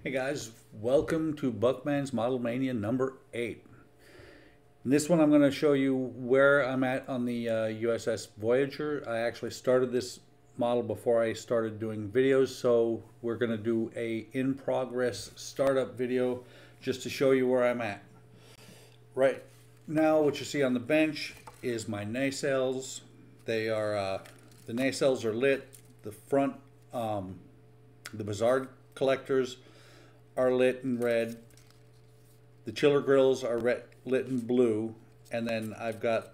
Hey guys, welcome to Buckman's Model Mania number 8. In this one I'm going to show you where I'm at on the USS Voyager. I actually started this model before I started doing videos, so we're going to do a in-progress startup video just to show you where I'm at. Right now what you see on the bench is my nacelles. They are, the nacelles are lit. The front, the Bizarre collectors are lit in red. The chiller grills are lit in blue, and then I've got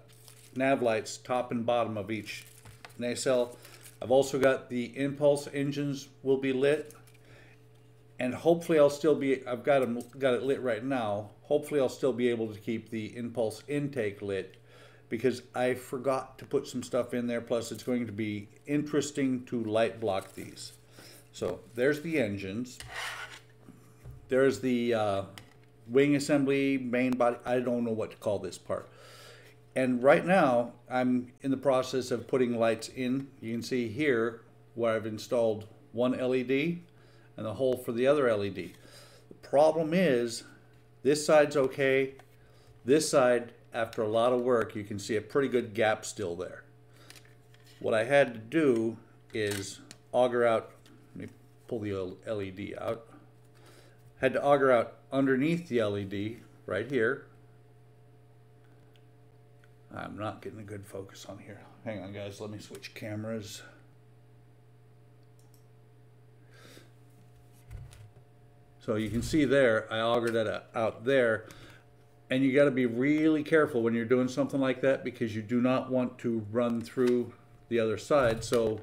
nav lights top and bottom of each nacelle. I've also got the impulse engines will be lit, and hopefully I'll still be, I've got it lit right now. Hopefully I'll still be able to keep the impulse intake lit because I forgot to put some stuff in there, plus it's going to be interesting to light block these. So there's the engines. There's the wing assembly, main body. I don't know what to call this part. And right now, I'm in the process of putting lights in. You can see here where I've installed one LED and the hole for the other LED. The problem is, this side's okay. This side, after a lot of work, you can see a pretty good gap still there. What I had to do is auger out, let me pull the LED out. Had to auger out underneath the LED right here. I'm not getting a good focus on here. Hang on guys, let me switch cameras. So you can see there, I augered that out there. And you got to be really careful when you're doing something like that because you do not want to run through the other side. So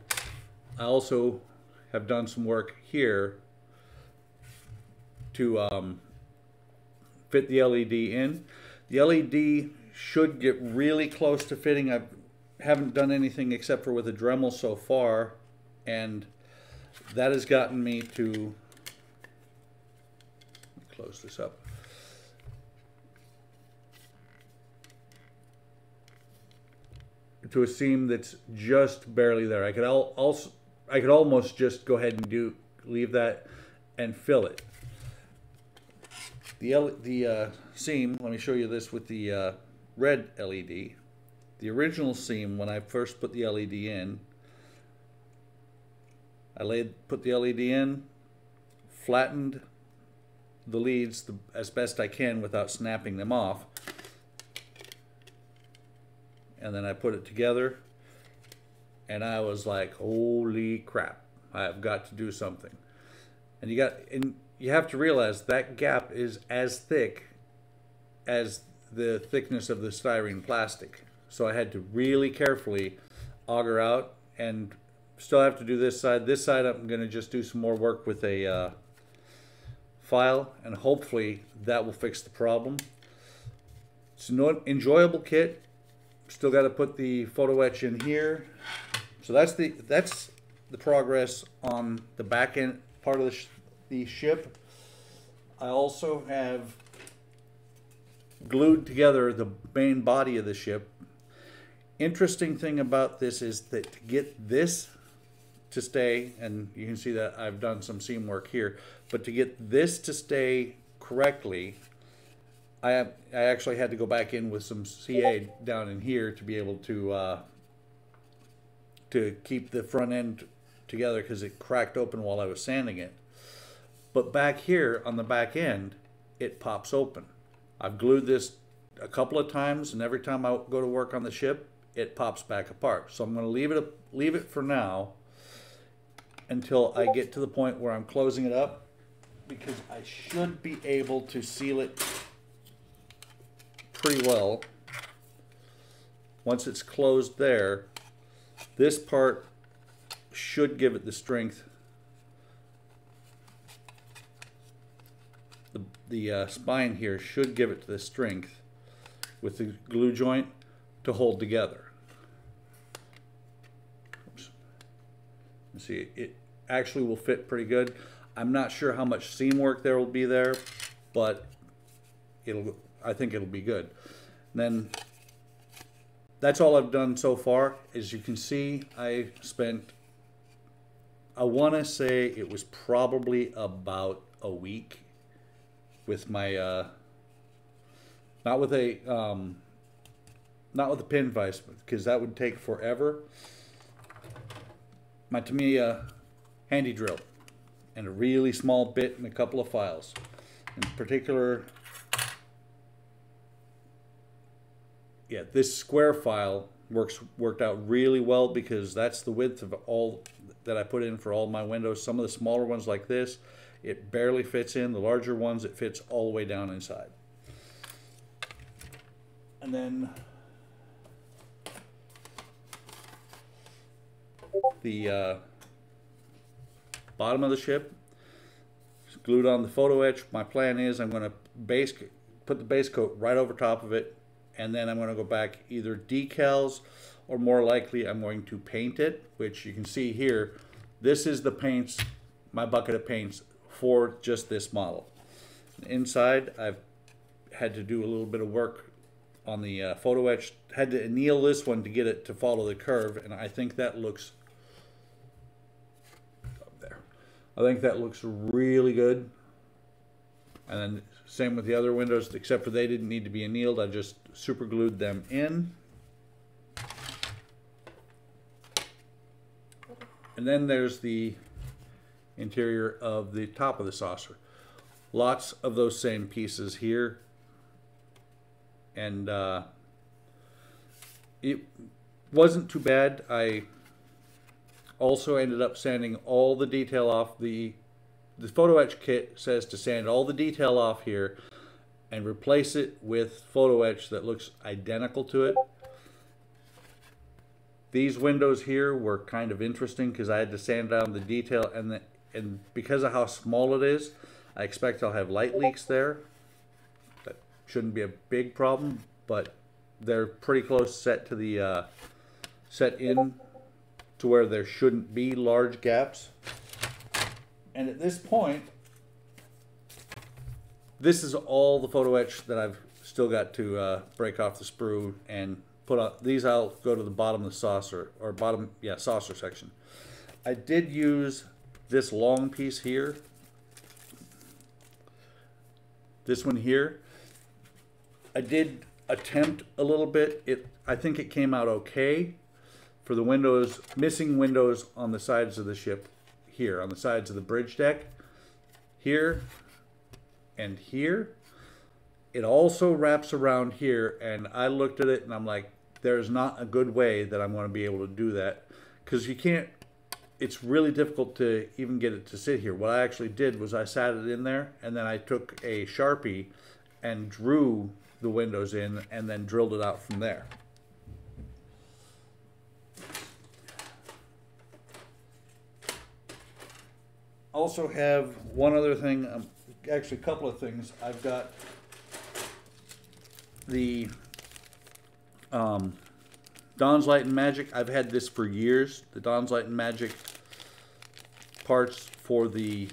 I also have done some work here to fit the LED in. The LED should get really close to fitting. I haven't done anything except for with a Dremel so far, and that has gotten me to close this up. To a seam that's just barely there. I could almost just go ahead and leave that and fill it. The seam, let me show you this with the red LED. The original seam, when I first put the LED in, put the LED in, flattened the leads as best I can without snapping them off, and then I put it together, and I was like, holy crap, I've got to do something. And you have to realize that gap is as thick as the thickness of the styrene plastic. So I had to really carefully auger out, and still have to do this side. This side I'm going to just do some more work with a file, and hopefully that will fix the problem. It's an enjoyable kit. Still got to put the photo etch in here. So that's the progress on the back end part of the ship. I also have glued together the main body of the ship. Interesting thing about this is that to get this to stay, and you can see that I've done some seam work here, but to get this to stay correctly, I actually had to go back in with some CA down in here to be able to keep the front end together because it cracked open while I was sanding it. But back here on the back end, it pops open. I've glued this a couple of times, and every time I go to work on the ship, it pops back apart. So I'm going to leave it for now until I get to the point where I'm closing it up, because I should be able to seal it pretty well. Once it's closed there, this part should give it the strength. The spine here should give it the strength with the glue joint to hold together. Oops. You see, it actually will fit pretty good. I'm not sure how much seam work there will be there, but I think it'll be good. And then that's all I've done so far. As you can see, I want to say it was probably about a week with my not with a pin vise, because that would take forever. My Tamiya handy drill and a really small bit and a couple of files. In particular, yeah, this square file worked out really well, because that's the width of all that I put in for all my windows. Some of the smaller ones like this, it barely fits in. The larger ones, it fits all the way down inside. And then the bottom of the ship is glued on the photo etch. My plan is I'm going to put the base coat right over top of it, and then I'm going to go back either decals, or more likely I'm going to paint it, which you can see here. This is the paints, my bucket of paints for just this model. Inside, I've had to do a little bit of work on the photo etch. Had to anneal this one to get it to follow the curve, and I think that looks up there. I think that looks really good. And then same with the other windows, except for they didn't need to be annealed. I just super glued them in. And then there's the interior of the top of the saucer. Lots of those same pieces here. And it wasn't too bad. I also ended up sanding all the detail off. The photo etch kit says to sand all the detail off here and replace it with photo etch that looks identical to it. These windows here were kind of interesting because I had to sand down the detail, and because of how small it is, I expect I'll have light leaks there. That shouldn't be a big problem, but they're pretty close set to the set in to where there shouldn't be large gaps. And at this point, this is all the photo etch that I've still got to break off the sprue and put on. These I'll go to the bottom of the saucer, or bottom, yeah, saucer section. I did use this long piece here. This one here. I did attempt a little bit. I think it came out okay for the windows, missing windows on the sides of the ship here, on the sides of the bridge deck, here and here. It also wraps around here, and I looked at it and I'm like, there's not a good way that I'm going to be able to do that, because you can't, it's really difficult to even get it to sit here. What I actually did was I sat it in there, and then I took a Sharpie and drew the windows in and then drilled it out from there. Also have one other thing, actually a couple of things. I've got the Dawn's Light and Magic. I've had this for years. The Dawn's Light and Magic parts for the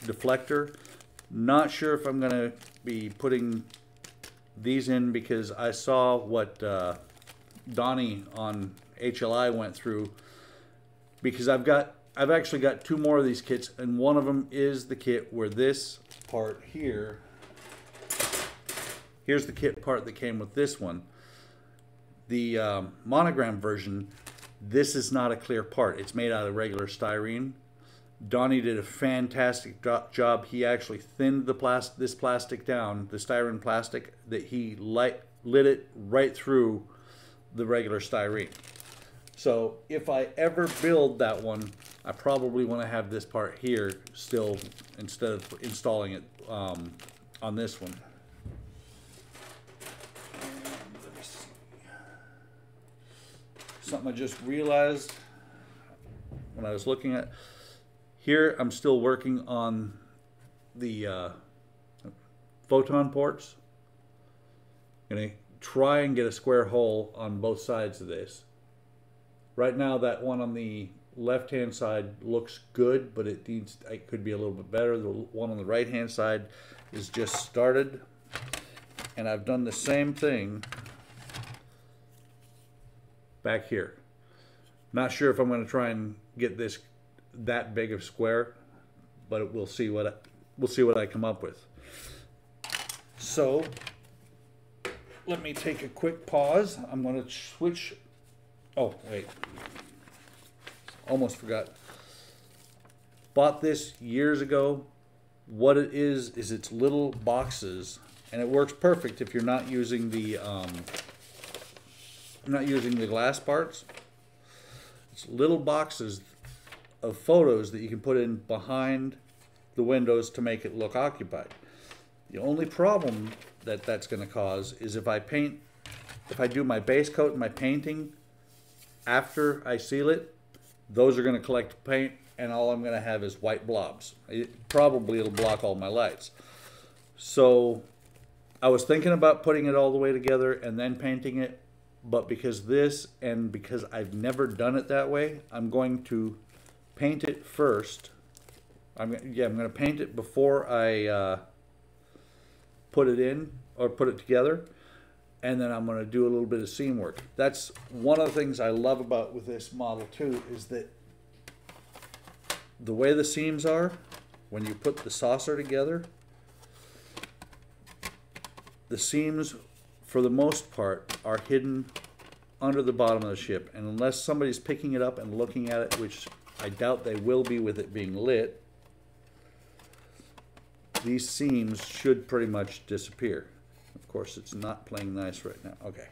deflector. Not sure if I'm going to be putting these in, because I saw what Donnie on HLI went through, because I've actually got two more of these kits, and one of them is the kit where this part here, here's the kit part that came with this one. The monogram version, this is not a clear part. It's made out of regular styrene. Donnie did a fantastic job. He actually thinned this plastic down, the styrene plastic, that he lit it right through the regular styrene. So if I ever build that one, I probably want to have this part here still, instead of installing it on this one. Let me see. Something I just realized when I was looking at here, I'm still working on the photon ports. I'm going to try and get a square hole on both sides of this. Right now, that one on the left-hand side looks good, but it could be a little bit better. The one on the right-hand side is just started, and I've done the same thing back here. Not sure if I'm going to try and get this that big of square, but we'll see what we'll see what I come up with. So let me take a quick pause. I'm going to switch. Oh, wait. Almost forgot. Bought this years ago. What it is it's little boxes, and it works perfect if you're not using the glass parts. It's little boxes of photos that you can put in behind the windows to make it look occupied. The only problem that that's going to cause is if I do my base coat and my painting after I seal it, those are going to collect paint, and all I'm going to have is white blobs. It'll block all my lights. So I was thinking about putting it all the way together and then painting it, but because I've never done it that way, I'm going to paint it first. I'm going to paint it before I put it in or put it together, and then I'm going to do a little bit of seam work. That's one of the things I love about with this model too, is that the way the seams are, when you put the saucer together, the seams, for the most part, are hidden under the bottom of the ship. And unless somebody's picking it up and looking at it, which I doubt they will be with it being lit, these seams should pretty much disappear. Of course, it's not playing nice right now. Okay.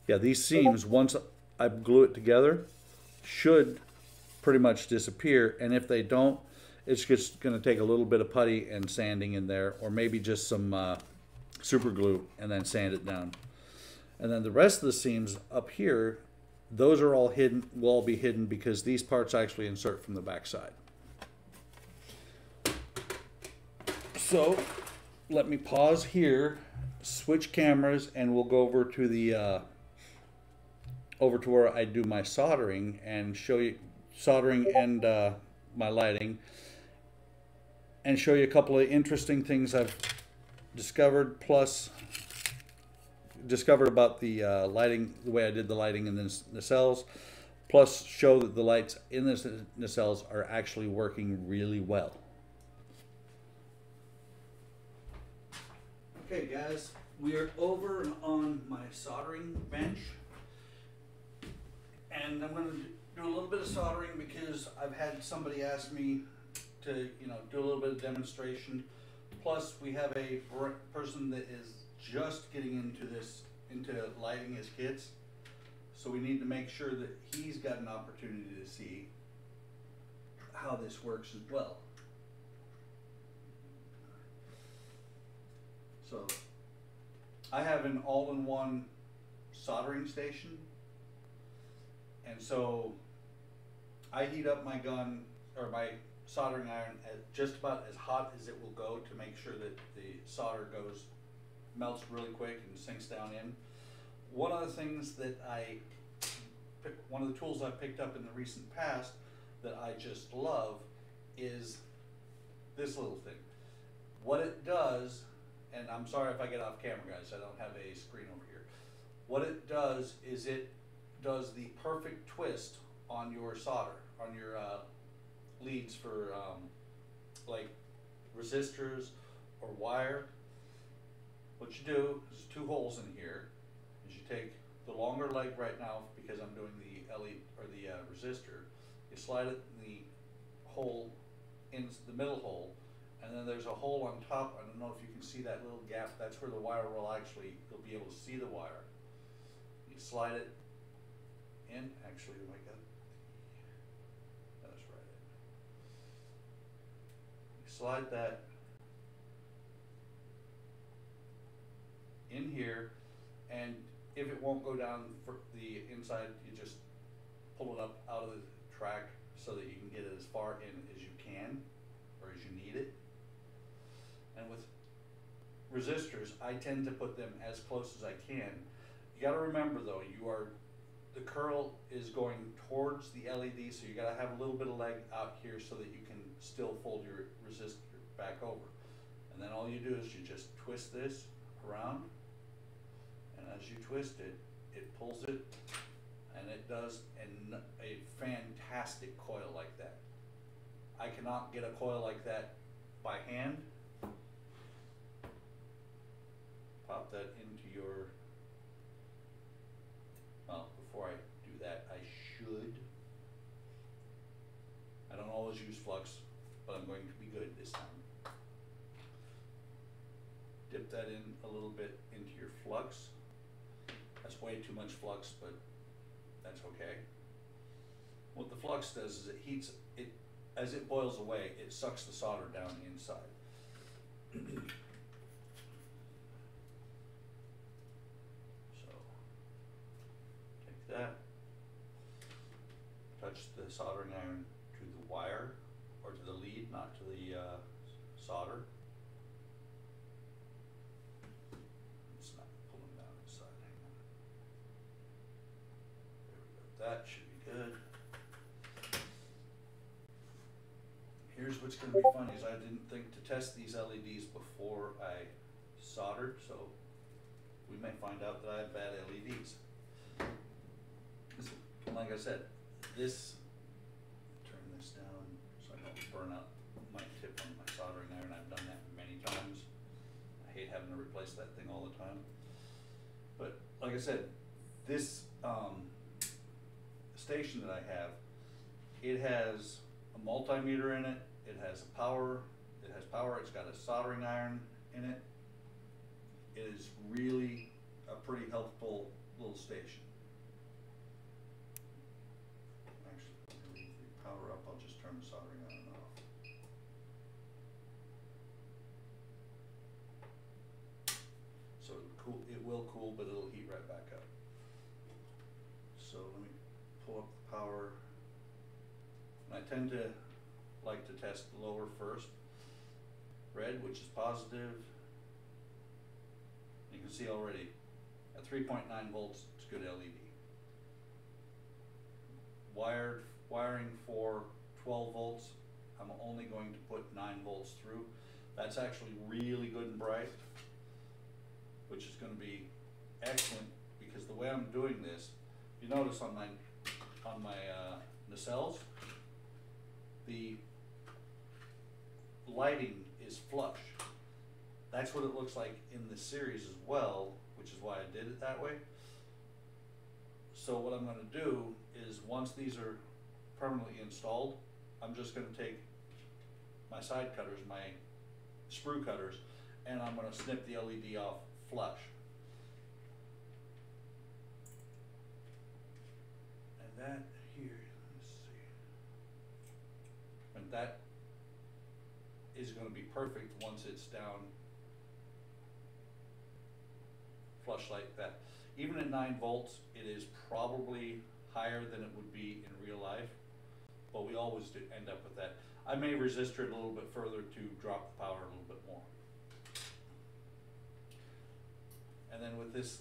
Yeah, these seams, once I glue it together, should pretty much disappear, and if they don't, it's just going to take a little bit of putty and sanding in there, or maybe just some super glue and then sand it down. And then the rest of the seams up here, those are all hidden, will all be hidden because these parts actually insert from the back side. So let me pause here, switch cameras, and we'll go over to the over to where I do my soldering and show you soldering and my lighting, and show you a couple of interesting things I've discovered, plus discovered about the lighting, the way I did the lighting in the nacelles, plus show that the lights in the nacelles are actually working really well. Okay guys, we are over on my soldering bench, and I'm going to do a little bit of soldering because I've had somebody ask me to, do a little bit of demonstration. Plus, we have a person that is just getting into lighting his kits, so we need to make sure that he's got an opportunity to see how this works as well. So, I have an all-in-one soldering station, and so I heat up my gun, or my soldering iron, at just about as hot as it will go to make sure that the solder melts really quick and sinks down in. One of the things that one of the tools I picked up in the recent past that I just love is this little thing. What it does, and I'm sorry if I get off camera guys, I don't have a screen over here. What it does is it does the perfect twist on your solder, on your leads for like resistors or wire. What you do is 2 holes in here. Is you take the longer leg right now, because I'm doing the LED or the resistor. You slide it in the hole, in the middle hole, and then there's a hole on top. I don't know if you can see that little gap. That's where the wire will actually, you'll be able to see the wire. You slide it in. Actually, oh my God, that's right. You slide that in here, and if it won't go down for the inside, you just pull it up out of the track so that you can get it as far in as you can, or as you need it. And with resistors, I tend to put them as close as I can. You got to remember though, the curl is going towards the LED, so you got to have a little bit of leg out here so that you can still fold your resistor back over. And then all you do is you just twist this around, and as you twist it, it pulls it, and it does a fantastic coil like that. I cannot get a coil like that by hand. Pop that into your, well, before I do that, I don't always use flux, but I'm going to be good this time. Dip that in a little bit into your flux. That's way too much flux, but that's okay. What the flux does is it heats it, as it boils away, it sucks the solder down the inside. So take that, touch the soldering iron to the wire, or to the lead, not to the solder. It's not pulling down inside. Hang on. There we go. That should be good. Here's what's going to be funny is I didn't think to test these LEDs before I soldered, so we may find out that I have bad LEDs. Like I said, turn this down so I don't burn out my tip on my soldering iron. I've done that many times. I hate having to replace that thing all the time. But like I said, this station that I have, it has a multimeter in it. It has power. It's got a soldering iron in it. It is really a pretty helpful little station. Actually, let me leave the power up. I'll just turn the soldering iron off. So it will cool, but it'll heat right back up. So let me pull up the power. And I tend to like to test lower first. Red, which is positive. You can see already at 3.9 volts, it's good LED. Wiring for 12 volts, I'm only going to put 9 volts through. That's actually really good and bright, which is going to be excellent because the way I'm doing this, you notice on my nacelles, the lighting is flush. That's what it looks like in the series as well, which is why I did it that way. So what I'm going to do is once these are permanently installed, I'm just going to take my side cutters, my sprue cutters, and I'm going to snip the LED off flush. And that here, let's see. And that is going to be perfect once it's down flush like that. Even at 9 volts, it is probably higher than it would be in real life, but we always do end up with that. I may resistor it a little bit further to drop the power a little bit more. And then with this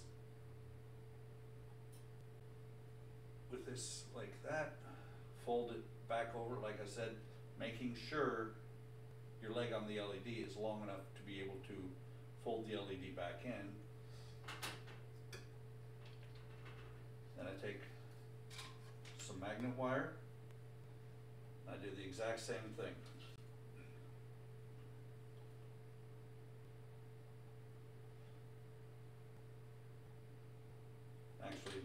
like that, fold it back over, like I said, making sure your leg on the LED is long enough to be able to fold the LED back in. Then I take some magnet wire, and I do the exact same thing. Actually,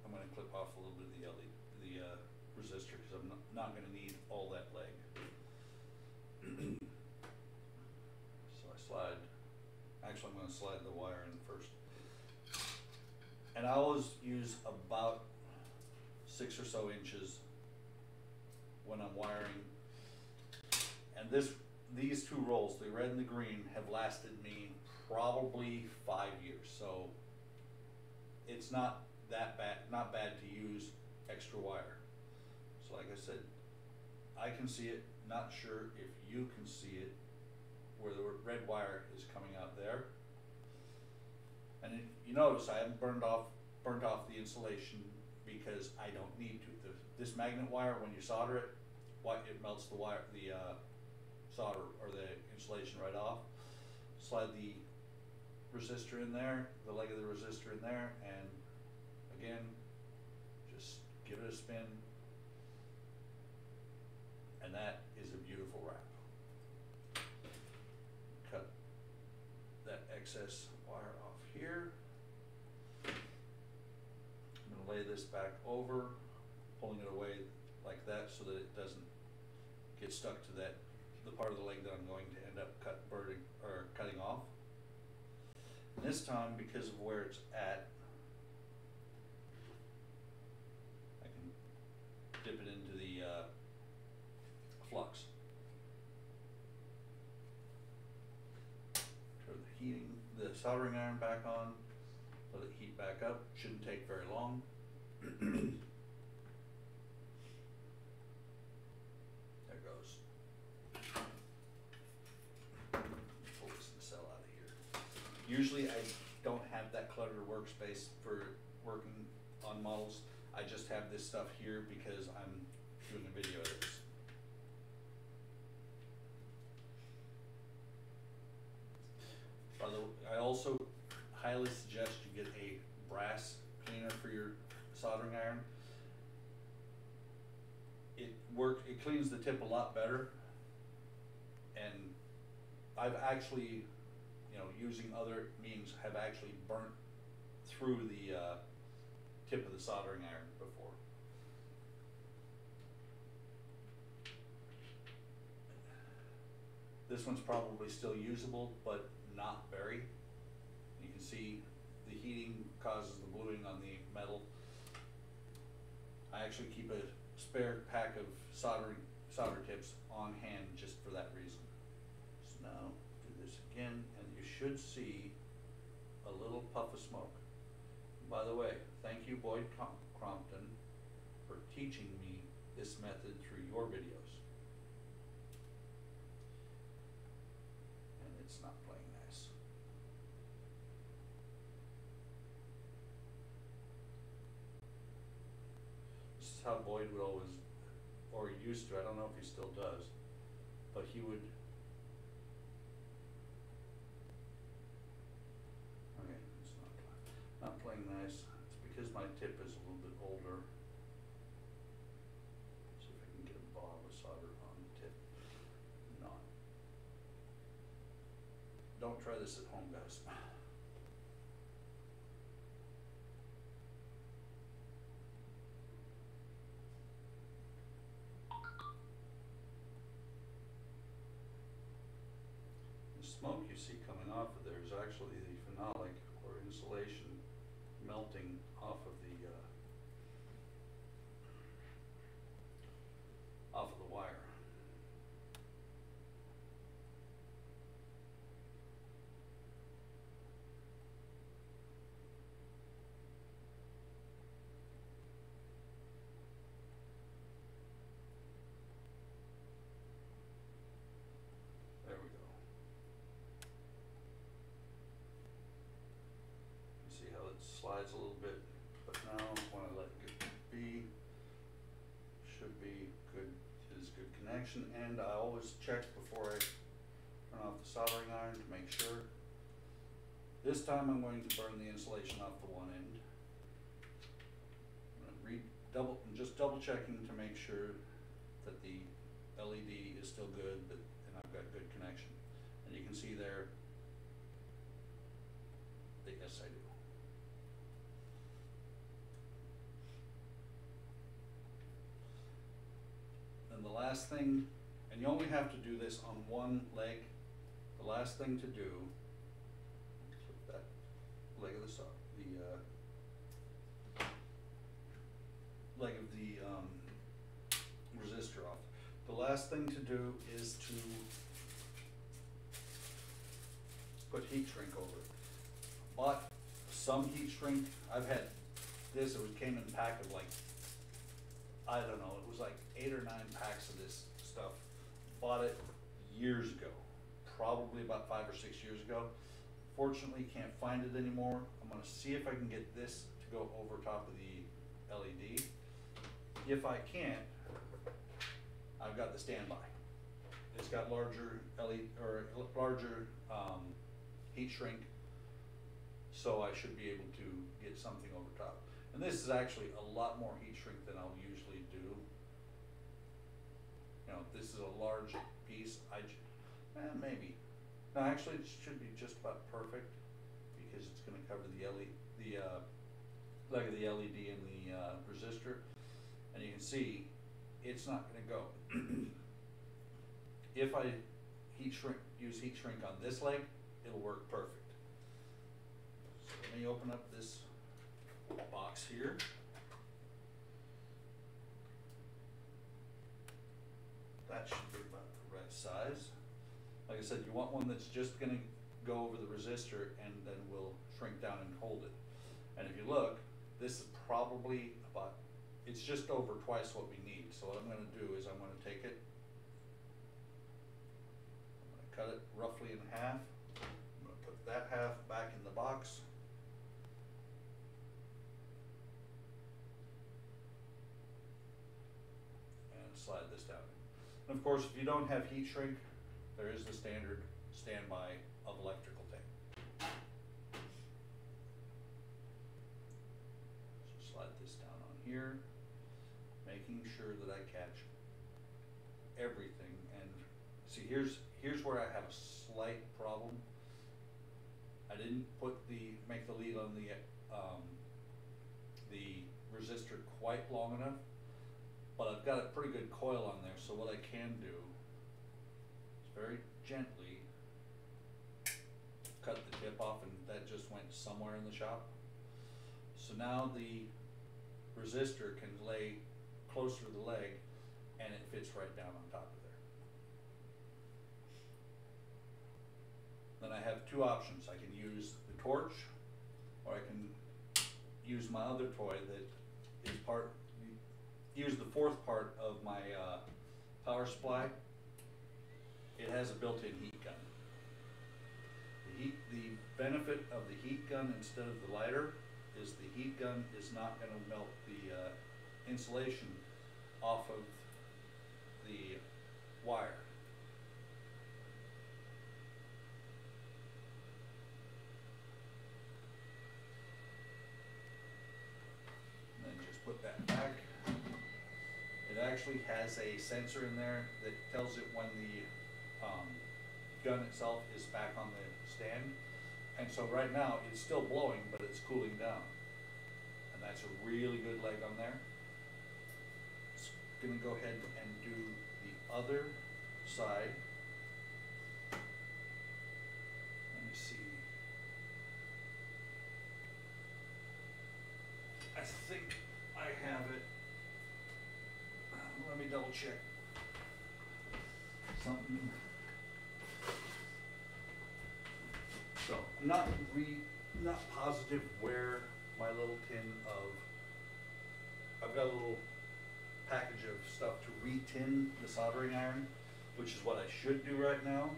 I'm going to clip off a little bit of the LED, the resistor, because I'm not going to need all that leg. So I'm going to slide the wire in first. And I always use about 6 or so inches when I'm wiring. And these two rolls, the red and the green, have lasted me probably 5 years. So it's not that bad, not bad to use extra wire. So like I said, I can see it, not sure if you can see it, where the red wire is coming out there. And you notice I haven't burnt off the insulation because I don't need to. This magnet wire, when you solder it, it melts the wire, the solder or the insulation right off. Slide the resistor in there, the leg of the resistor in there, and again, just give it a spin, and that is a beautiful wrap. excess wire off here. I'm going to lay this back over, pulling it away like that so that it doesn't get stuck to the part of the leg that I'm going to end up cutting off. And this time, because of where it's at, I can dip it into the flux. Turn the soldering iron back on, let it heat back up. Shouldn't take very long. There goes. Pull this cell out of here. Usually I don't have that cluttered workspace for working on models. I just have this stuff here because I'm doing a video of this. By the way, I also highly suggest you get a brass cleaner for your soldering iron. It cleans the tip a lot better, and I've actually, using other means, have actually burnt through the tip of the soldering iron before. This one's probably still usable, but not very. You can see the heating causes the bluing on the metal. I actually keep a spare pack of solder tips on hand just for that reason. So now do this again, and you should see a little puff of smoke. By the way, thank you, Boyd Crompton, for teaching me this method through your videos. And it's not playing nice. This is how Boyd would always, or used to, I don't know if he still does, but he would, okay, it's not playing nice. It's because my tip is a little bit older. See if I can get a bob of solder on the tip. Not. Don't try this at home, guys. The smoke you see coming off of there is actually the phenolic or insulation melting off of the wire. There we go. See how it slides a little bit, but now when I let it be, should be good. It is good connection, and I always check before I turn off the soldering iron to make sure. This time I'm going to burn the insulation off the one end. I'm just double checking to make sure that the LED is still good, and I've got good connection. And you can see there that yes, I do. And the last thing, and you only have to do this on one leg, the last thing to do, flip that leg of the leg of the resistor off. The last thing to do is to put heat shrink over it. Bought some heat shrink. I've had this, came in a pack of like, I don't know, it was like 8 or 9 packs of this stuff. Bought it years ago, probably about 5 or 6 years ago. Fortunately, can't find it anymore. I'm gonna see if I can get this to go over top of the LED. If I can't, I've got the standby. It's got larger LED or larger heat shrink, so I should be able to get something over top. And this is actually a lot more heat shrink than I'll usually do. This is a large piece. Maybe. No, actually it should be just about perfect. because it's going to cover the leg of the LED and the resistor, and you can see it's not going to go. If I use heat shrink on this leg, it'll work perfect. So let me open up this box here. That should be about the right size. Like I said, you want one that's just going to go over the resistor and then will shrink down and hold it. And if you look, this is probably about, it's just over twice what we need. So what I'm going to do is I'm going to take it, I'm going to cut it roughly in half. I'm going to put that half back in the box. And slide this down. And of course, if you don't have heat shrink, there is the standard standby of electrical tape. So slide this down on here, making sure that I catch everything. And see, here's where I have a slight problem. I didn't make the lead on the resistor quite long enough, but I've got a pretty good coil on there. So what I can do is very gently cut the tip off, and that just went somewhere in the shop. So now the resistor can lay closer to the leg and it fits right down on top of there. Then I have two options. I can use the torch, or I can use my other toy that is use the fourth part of my power supply. It has a built-in heat gun. The benefit of the heat gun instead of the lighter is the heat gun is not going to melt the insulation off of the wire. And then just put that back. It actually has a sensor in there that tells it when the gun itself is back on the stand. And so right now it's still blowing, but it's cooling down. And that's a really good leg on there. It's going to go ahead and do the other side. Let me see. I think I have it. Let me double check something. So I'm not positive where my little tin of, I've got a little package of stuff to re-tin the soldering iron, which is what I should do right now,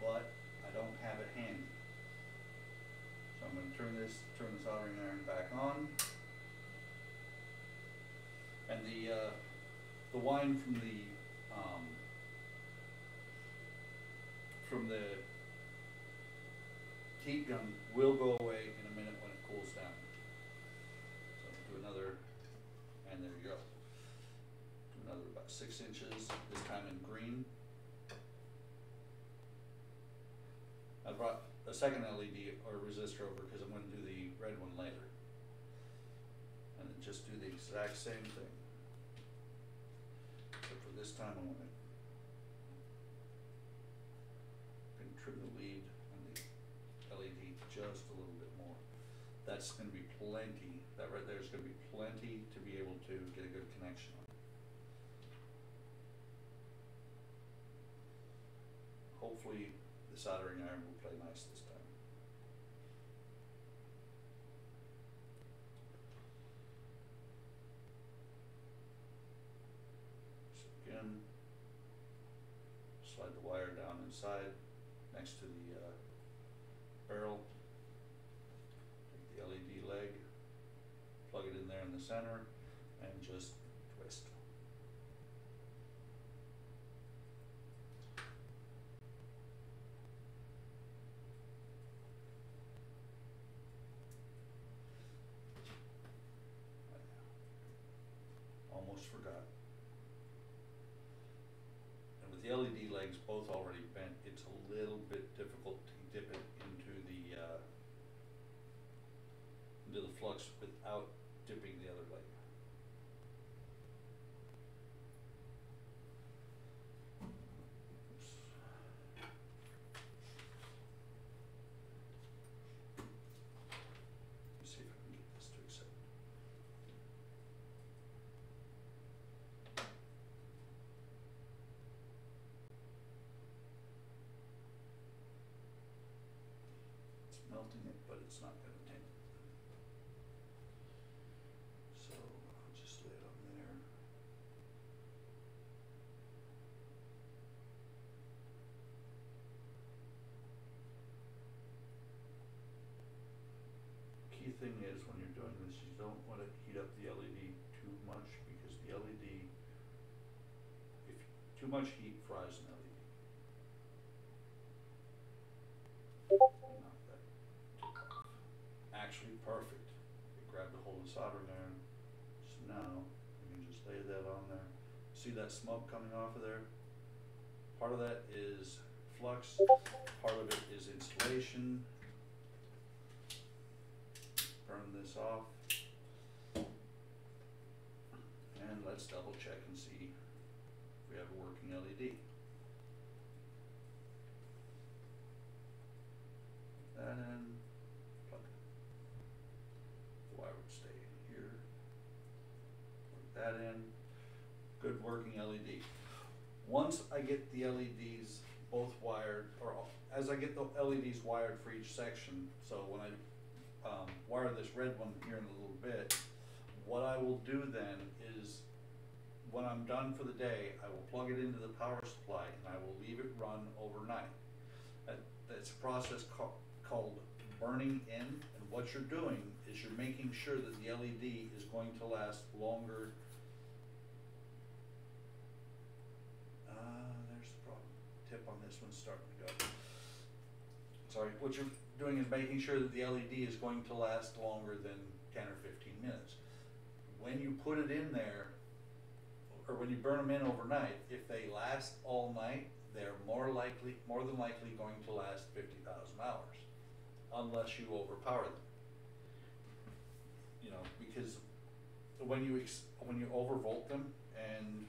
but I don't have it handy. So I'm going to turn the soldering iron back on. And the wine from the heat gun will go away in a minute when it cools down. So do another, and there you go. Do another about 6 inches, this time in green. I brought a second LED or resistor over because I'm going to do the red one later. And then just do the exact same thing. Except for this time I'm going to trim the lead on the LED just a little bit more. That's going to be plenty. That right there is going to be plenty to be able to get a good connection on. Hopefully the soldering iron will play nice this time. So again, slide the wire down inside next to the barrel. Take the LED leg, plug it in there in the center, and just twist. Almost forgot. And with the LED legs both already bent, it's a little bit difficult to dip it into the without dipping the other leg. Oops. Let's see if I can get this to accept. It's melting it, but it's not going to tint it. So I'll just lay it on there. Key thing is when you're doing this, you don't want to heat up the LED too much, because the LED, if too much heat fries an LED. Knock that off. Actually perfect. You grab the hole of soldering iron. So now you can just lay that on there. See that smoke coming off of there? Part of that is flux, part of it is insulation. Burn this off. And let's double check and see if we have a working LED. That in, plug it. The wire would stay here. Plug that in. Good working LED. Once I get the LEDs both wired, or as I get the LEDs wired for each section, so when I wire this red one here in a little bit, what I will do then is, when I'm done for the day, I will plug it into the power supply and I will leave it run overnight. That's a process called burning in, and what you're doing is you're making sure that the LED is going to last longer. There's the problem. Tip on this one's starting to go. Sorry, what you're doing is making sure that the LED is going to last longer than 10 or 15 minutes. When you put it in there, or when you burn them in overnight, if they last all night, they're more than likely going to last 50,000 hours, unless you overpower them. You know, because when you overvolt them, and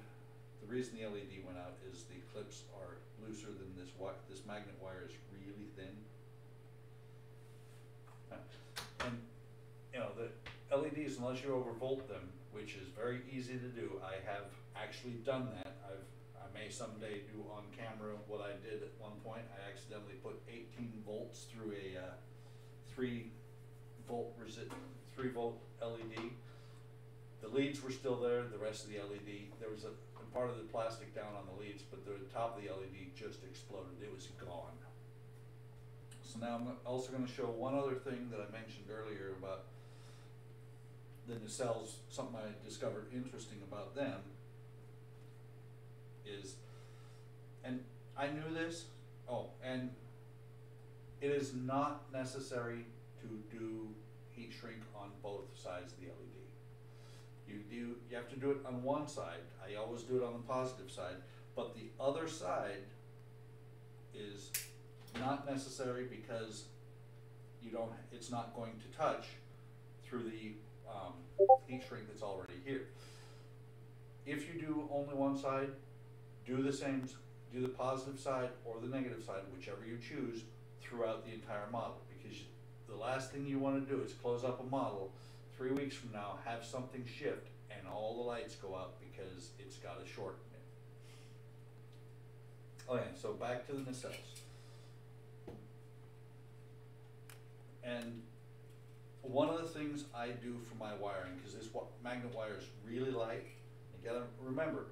the reason the LED went out is the clips are looser than this magnet wire is really thin. And you know, the LEDs, unless you overvolt them, which is very easy to do, I have actually done that. I may someday do on camera what I did at one point. I accidentally put 18 volts through a 3 volt LED. The leads were still there, the rest of the LED, there was a part of the plastic down on the leads, but the top of the LED just exploded. It was gone. So now I'm also going to show one other thing that I mentioned earlier about the nacelles. Something I discovered interesting about them is, and I knew this, and it is not necessary to do heat shrink on both sides of the LED. You have to do it on one side. I always do it on the positive side, but the other side is not necessary, because it's not going to touch through the heat shrink that's already here. If you do only one side, do the same, do the positive side or the negative side, whichever you choose, throughout the entire model, because the last thing you want to do is close up a model 3 weeks from now, have something shift, and all the lights go out because it's got a short in it. Okay, so back to the nacelles. And one of the things I do for my wiring, because this magnet wire is really light, you gotta remember,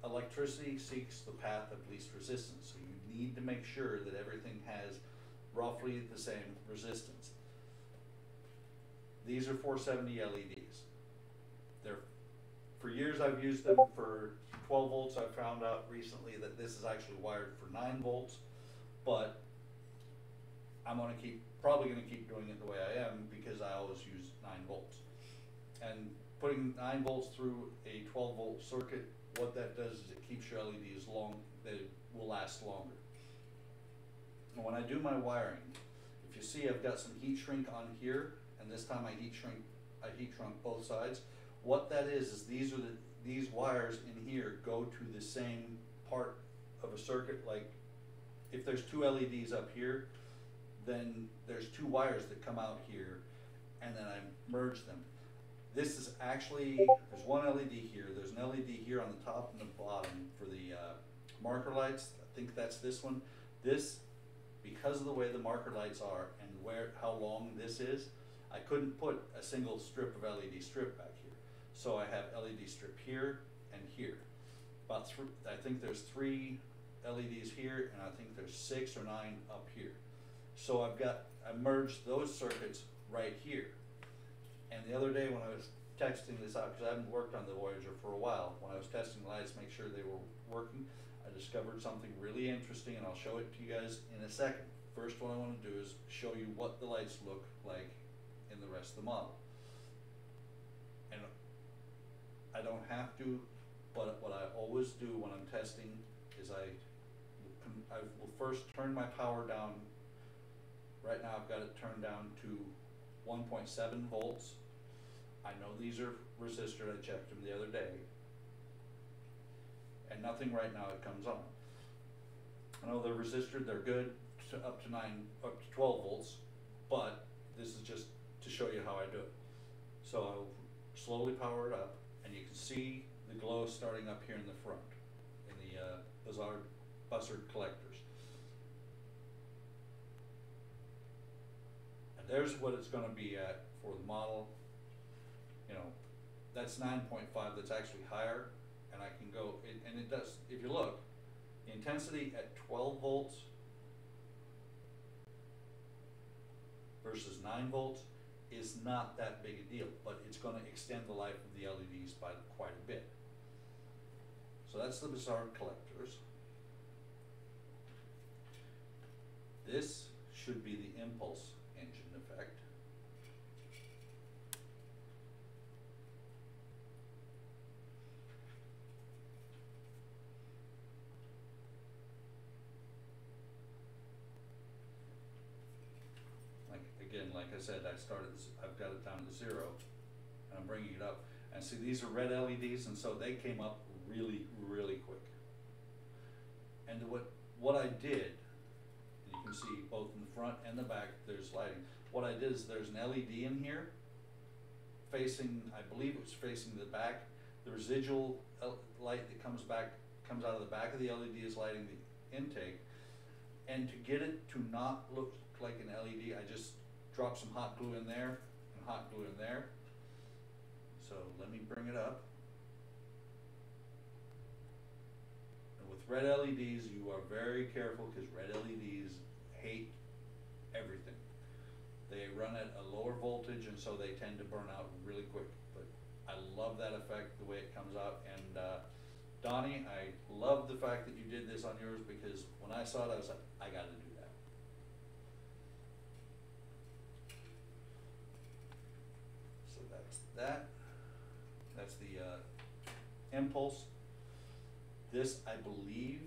electricity seeks the path of least resistance, so you need to make sure that everything has roughly the same resistance. These are 470 LEDs. For years I've used them for 12 volts. I found out recently that this is actually wired for 9 volts, but I'm probably going to keep doing it the way I am, because I always use 9 volts. And putting 9 volts through a 12 volt circuit, what that does is it keeps your LEDs they will last longer. And when I do my wiring, if you see, I've got some heat shrink on here, and this time I heat shrink I heat shrunk both sides. What that is these wires in here go to the same part of a circuit. Like if there's two LEDs up here, then there's two wires that come out here, and then I merge them. This is actually, there's one LED here, there's an LED here on the top and the bottom for the marker lights. I think that's this one. This, because of the way the marker lights are and how long this is, I couldn't put a single strip of LED strip back here. So I have LED strip here and here. I think there's 3 LEDs here, and I think there's 6 or 9 up here. So I merged those circuits right here. And the other day when I was testing this out, because I haven't worked on the Voyager for a while, when I was testing the lights, make sure they were working, I discovered something really interesting, and I'll show it to you guys in a second. First, what I want to do is show you what the lights look like in the rest of the model. And I don't have to, but what I always do when I'm testing is I will first turn my power down. Right now I've got it turned down to 1.7 volts. I know these are resistor, I checked them the other day. And nothing right now it comes on. I know they're resistor, they're good up to 12 volts, but this is just to show you how I do it. So I'll slowly power it up, and you can see the glow starting up here in the front, in the buzzard collectors. And there's what it's going to be at for the model. You know, that's 9.5, that's actually higher, and I can go, and it does, if you look, the intensity at 12 volts versus 9 volts is not that big a deal, but it's going to extend the life of the LEDs by quite a bit. So that's the buzzard collectors. This should be the impulse engine effect. Again, like I said, I've got it down to 0, and I'm bringing it up. And see, these are red LEDs, and so they came up really, really quick. And what I did, and you can see both in the front and the back, there's lighting. What I did is there's an LED in here, facing, I believe it was facing the back. The residual light that comes out of the back of the LED is lighting the intake. And to get it to not look like an LED, I just drop some hot glue in there and hot glue in there. So let me bring it up. And with red LEDs, you are very careful, because red LEDs hate everything. They run at a lower voltage, and so they tend to burn out really quick. But I love that effect, the way it comes out. And Donnie, I love the fact that you did this on yours, because when I saw it, I was like, I got to do that. So that's that. That's the impulse. This, I believe,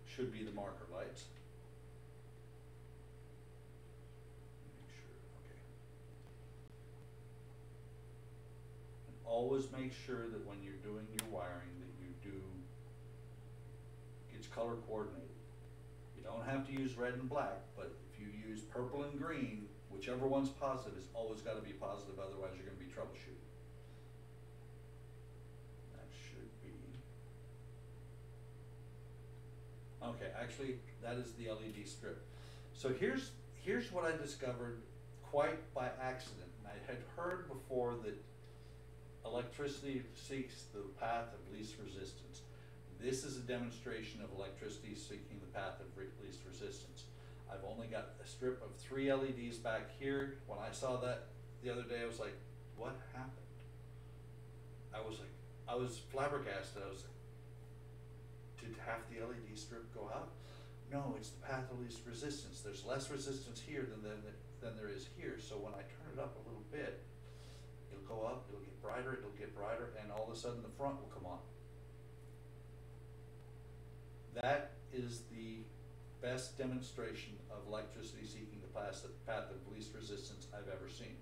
should be the marker lights. Make sure, okay. And always make sure that when you're doing your wiring that it's color coordinated. You don't have to use red and black, but if you use purple and green, whichever one's positive is always got to be positive, otherwise you're going to be troubleshooting. That should be... Okay, actually, that is the LED strip. So here's what I discovered quite by accident. And I had heard before that electricity seeks the path of least resistance. This is a demonstration of electricity seeking the path of least resistance. I've only got a strip of 3 LEDs back here. When I saw that the other day, I was like, what happened? I was flabbergasted. I was like, did half the LED strip go out? No, it's the path of least resistance. There's less resistance here than there is here. So when I turn it up a little bit, it'll go up, it'll get brighter, and all of a sudden the front will come on. That is the best demonstration of electricity seeking the path of least resistance I've ever seen.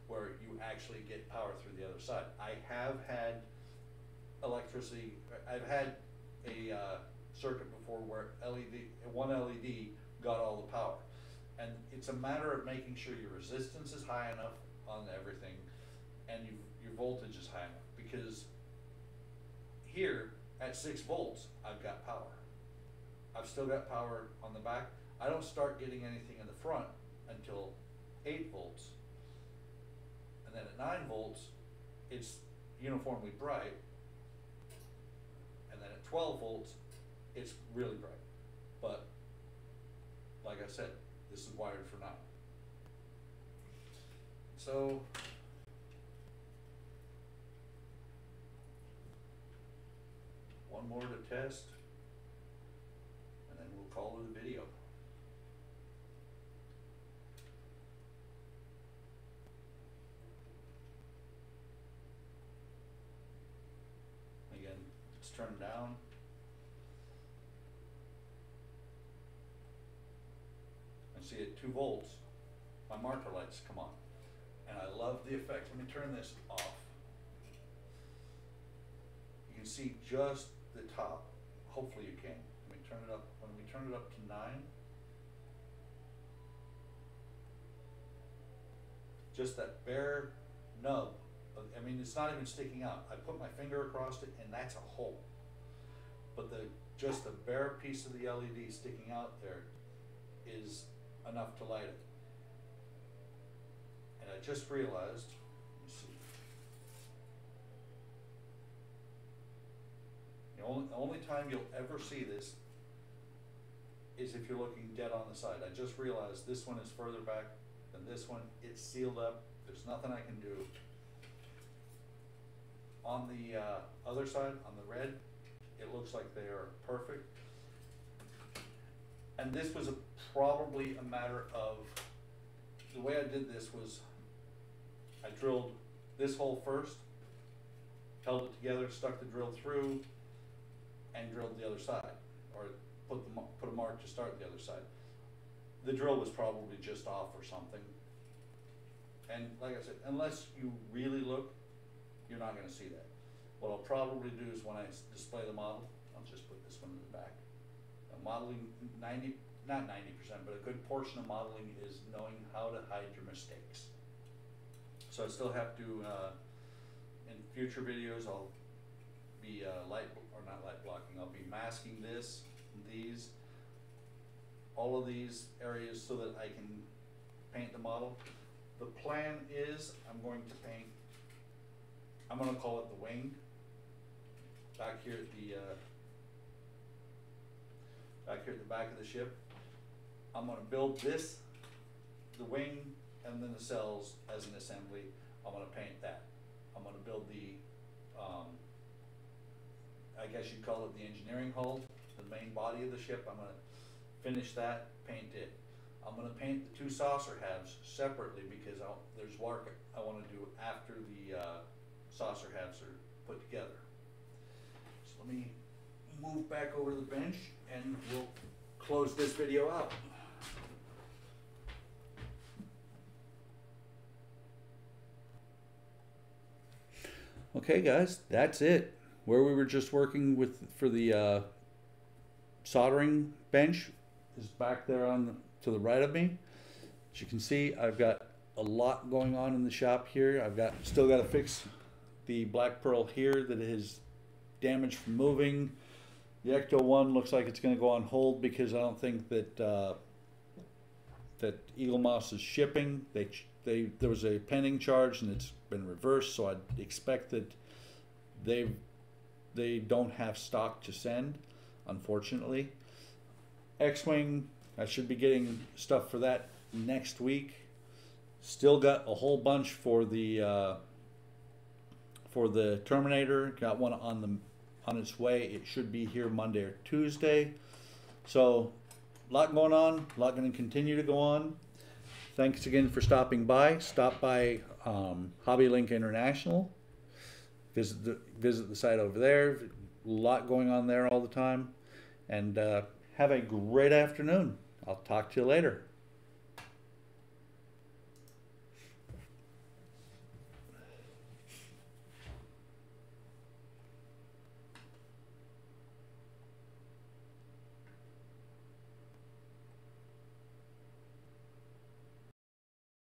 where you actually get power through the other side. I have had electricity, I've had a circuit before where one LED got all the power. And it's a matter of making sure your resistance is high enough on everything and your voltage is high enough, because here at 6 volts, I've got power. I've still got power on the back. I don't start getting anything in the front until 8 volts. And then at 9 volts, it's uniformly bright. And then at 12 volts, it's really bright. But like I said, this is wired for 9. So one more to test, and then we'll call it a video. Again, it's turned down. And see at 2 volts, my marker lights come on. And I love the effect. Let me turn this off. You can see just the top. Hopefully you can. Let me turn it up. When we turn it up to 9, just that bare nub. I mean, it's not even sticking out. I put my finger across it, and that's a hole. But just the bare piece of the LED sticking out there is enough to light it. And I just realized, let me see. The only time you'll ever see this is if you're looking dead on the side. I just realized this one is further back than this one. It's sealed up. There's nothing I can do. On the other side, on the red, it looks like they are perfect. And this was probably a matter of, the way I did this was, I drilled this hole first, held it together, stuck the drill through, and drilled the other side, or put a mark to start the other side. The drill was probably just off or something. And like I said, unless you really look, you're not going to see that. What I'll probably do is when I display the model, I'll just put this one in the back. Modeling, not 90%, but a good portion of modeling is knowing how to hide your mistakes. So I still have to, in future videos, I'll be not light blocking, I'll be masking all of these areas so that I can paint the model. The plan is I'm going to paint, I'm going to call it the wing, back here at the back of the ship. I'm going to build this, the wing, and then the cells as an assembly. I'm going to paint that. I'm going to build the, I guess you'd call it the engineering hull, the main body of the ship. I'm going to finish that, paint it. I'm going to paint the 2 saucer halves separately because there's work I want to do after the saucer halves are put together. So let me move back over to the bench and we'll close this video out. Okay guys, that's it. Where we were just working with for the soldering bench is back there to the right of me. As you can see, I've got a lot going on in the shop here. I've still got to fix the black pearl here that is damaged from moving. The Ecto 1 looks like it's going to go on hold because I don't think that that Eagle Moss is shipping. There was a pending charge and it's been reversed, so I'd expect that they don't have stock to send, unfortunately. X-Wing, I should be getting stuff for that next week. Still got a whole bunch for the Terminator. Got one on its way. It should be here Monday or Tuesday. So a lot going on, a lot going to continue to go on. Thanks again for stopping by. Stop by HobbyLink International. Visit the site over there. A lot going on there all the time. And have a great afternoon. I'll talk to you later.